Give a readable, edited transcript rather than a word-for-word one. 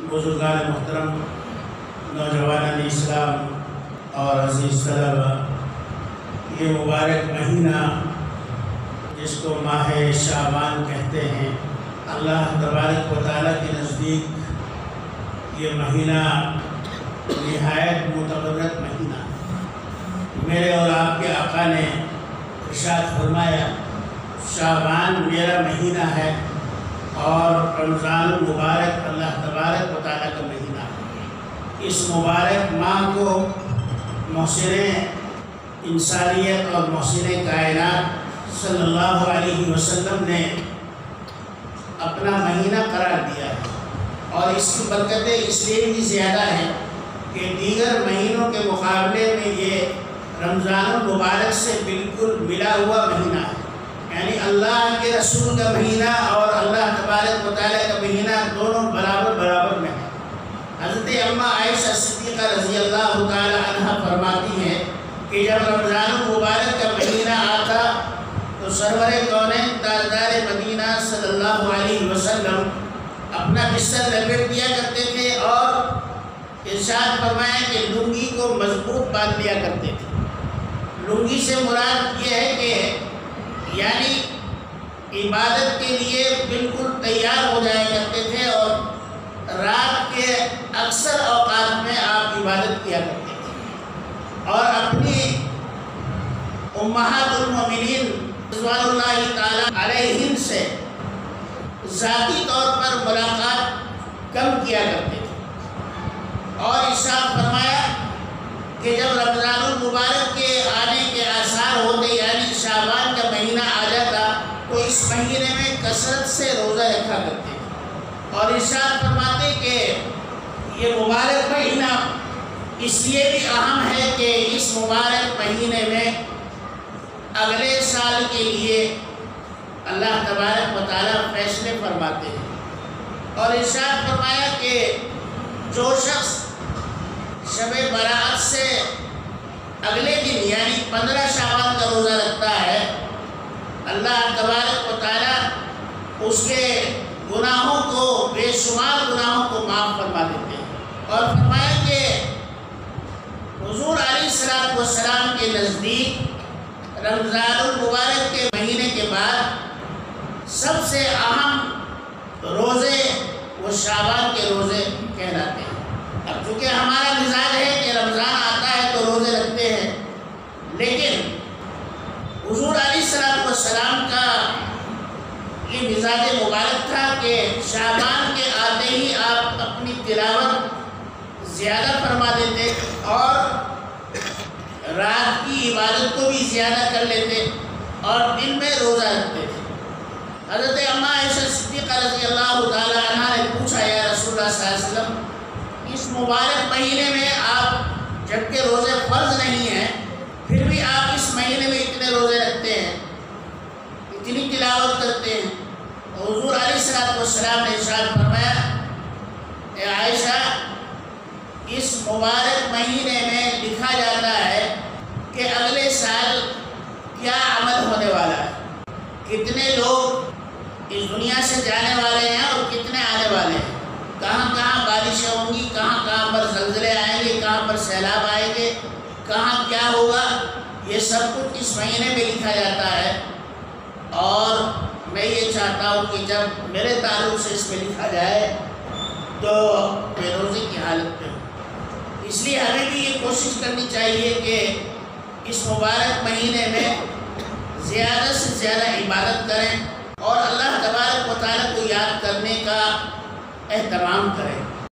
بزرگان محترم، نوجوانان اسلام اور عزیز طلبہ، یہ مبارک مہینہ جس کو ماہ شعبان کہتے ہیں، اللہ تبارک و تعالیٰ کے نزدیک یہ مہینہ نہایت متبرک مہینہ ہے۔ میرے اور آپ کے آقا نے ارشاد فرمایا، شعبان میرا مہینہ ہے اور رمضان المبارک اللہ تبارک و تعالیٰ کا مہینہ ہے۔ اس مبارک ماہ کو محسن انسانیت اور محسن کائنات صلی اللہ علیہ وسلم نے اپنا مہینہ قرار دیا ہے، اور اس کی برکتیں اس لیے بھی زیادہ ہیں کہ دیگر مہینوں کے مقابلے میں یہ رمضان المبارک سے بالکل ملا ہوا مہینہ ہے۔ یعنی اللہ کے رسول کا مہینہ اور اللہ تبارک و تعالیٰ کا مہینہ دونوں برابر میں ہیں۔ حضرت اماں عائشہ صدیقہ رضی اللہ تعالیٰ عنہ فرماتی ہیں کہ جب رمضان المبارک کا مہینہ آتا تو سرور کونین تاجدار مدینہ صلی اللہ علیہ وسلم اپنا بستر لپیٹ دیا کرتے تھے اور ارشاد فرمایا کہ لنگی کو مضبوط باندھ لیا کرتے تھے۔ لنگی سے مراد یہ ہے کہ یعنی عبادت کے لیے بالکل تیار ہو جایا کرتے تھے، اور رات کے اکثر اوقات میں آپ عبادت کیا کرتے تھے، اور اپنی امہات المومنین رضوان اللہ تعالیٰ علیہم سے ذاتی طور پر ملاقات کم کیا کرتے تھے۔ اور ارشاد فرمایا کہ جب رمضان المبارک کے آنے کے آثار ہوتے، یعنی شعبان کا مہینہ آ جاتا، تو اس مہینے میں کثرت سے روزہ رکھا کرتے تھے، اور ارشاد فرماتے کہ یہ مبارک مہینہ اس لیے بھی اہم ہے کہ اس مبارک مہینے میں اگلے سال کے لیے اللہ تبارک و تعالیٰ فیصلے فرماتے ہیں۔ اور ارشاد فرمایا کہ جو شخص شب برات سے اگلے دن یعنی 15 شعبان کا روزہ رکھتا ہے، اللہ تبارک و تعالیٰ اس کے گناہوں کو، بے شمار گناہوں کو معاف فرما دیتے ہیں۔ اور فرمایا کہ حضور علیہ السلام کے نزدیک رمضان المبارک کے مہینے کے بعد سب سے اہم روزے وہ شعبان کے روزے کہلاتے ہیں۔ اب چونکہ ہمارا مزاج ہے کہ رمضان آتا ہے تو روزے رکھتے ہیں، لیکن حضور علیہ السلام کا یہ مزاج مبارک تھا کہ شعبان کے آتے ہی آپ اپنی تلاوت زیادہ فرما دیتے اور رات کی عبادت کو بھی زیادہ کر لیتے اور دن میں روزہ رکھتے تھے۔ حضرت اماں عائشہ صدیقہ رضی اللہ تعالیٰ عنہ نے پوچھا، یا رسول اللہ صلی اللہ علیہ وسلم، اس مبارک مہینے میں آپ جبکہ روزے فرض نہیں ہیں پھر بھی آپ اس مہینے میں اتنے روزے رکھتے ہیں، اتنی تلاوت کرتے ہیں؟ حضور علیہ السلام نے ارشاد فرمایا، اے عائشہ، اس مبارک مہینے میں لکھا جاتا ہے کہ اگلے سال کیا عمل ہونے والا ہے، کتنے لوگ اس دنیا سے جانے والے ہیں اور کتنے آنے والے ہیں، کہاں کہاں بارشیں ہوں گی، کہاں کہاں پر زلزلے آئیں گے، کہاں پر سیلاب آئیں گے، کہاں کیا ہوگا، یہ سب کچھ اس مہینے میں لکھا جاتا ہے۔ اور میں یہ چاہتا ہوں کہ جب میرے تعلق سے اس میں لکھا جائے تو میں روزے کی حالت میں ہوں۔ اس لیے ہمیں بھی یہ کوشش کرنی چاہیے کہ اس مبارک مہینے میں زیادہ سے زیادہ عبادت کریں اور اللہ تبارک و تعالیٰ کو یاد کرنے کا اہتمام کریں۔